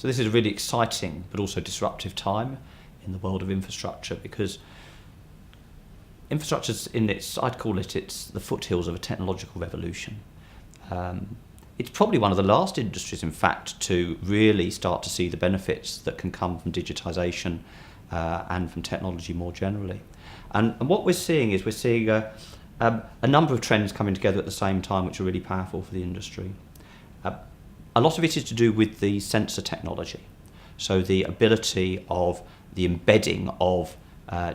So this is a really exciting but also disruptive time in the world of infrastructure, because infrastructure's I'd call it's the foothills of a technological revolution. It's probably one of the last industries, in fact, to really start to see the benefits that can come from digitisation and from technology more generally. And what we're seeing is a number of trends coming together at the same time, which are really powerful for the industry. A lot of it is to do with the sensor technology, so the ability of the embedding of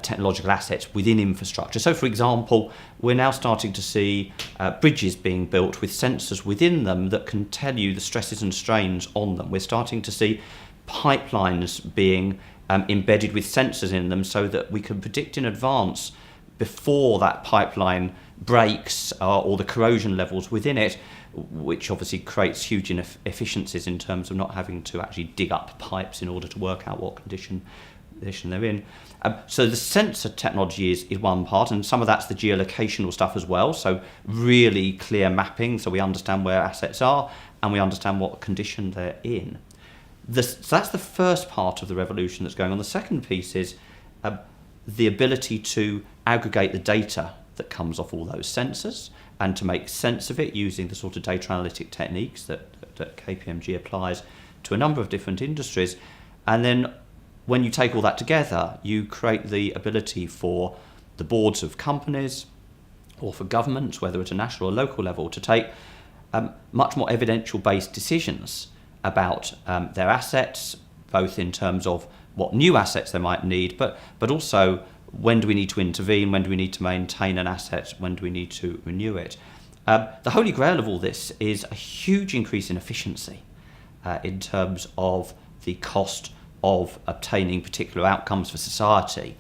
technological assets within infrastructure. So, for example, we're now starting to see bridges being built with sensors within them that can tell you the stresses and strains on them. We're starting to see pipelines being embedded with sensors in them, so that we can predict in advance, before that pipeline breaks, or the corrosion levels within it, which obviously creates huge inefficiencies in terms of not having to actually dig up pipes in order to work out what condition they're in. So the sensor technology is one part, and some of that's the geolocational stuff as well, so really clear mapping, so we understand where assets are and we understand what condition they're in. So that's the first part of the revolution that's going on. The second piece is the ability to aggregate the data that comes off all those sensors and to make sense of it using the sort of data analytic techniques that KPMG applies to a number of different industries. And then when you take all that together, you create the ability for the boards of companies or for governments, whether at a national or local level, to take much more evidential-based decisions about their assets, both in terms of what new assets they might need, but also when do we need to intervene, when do we need to maintain an asset, when do we need to renew it. The holy grail of all this is a huge increase in efficiency in terms of the cost of obtaining particular outcomes for society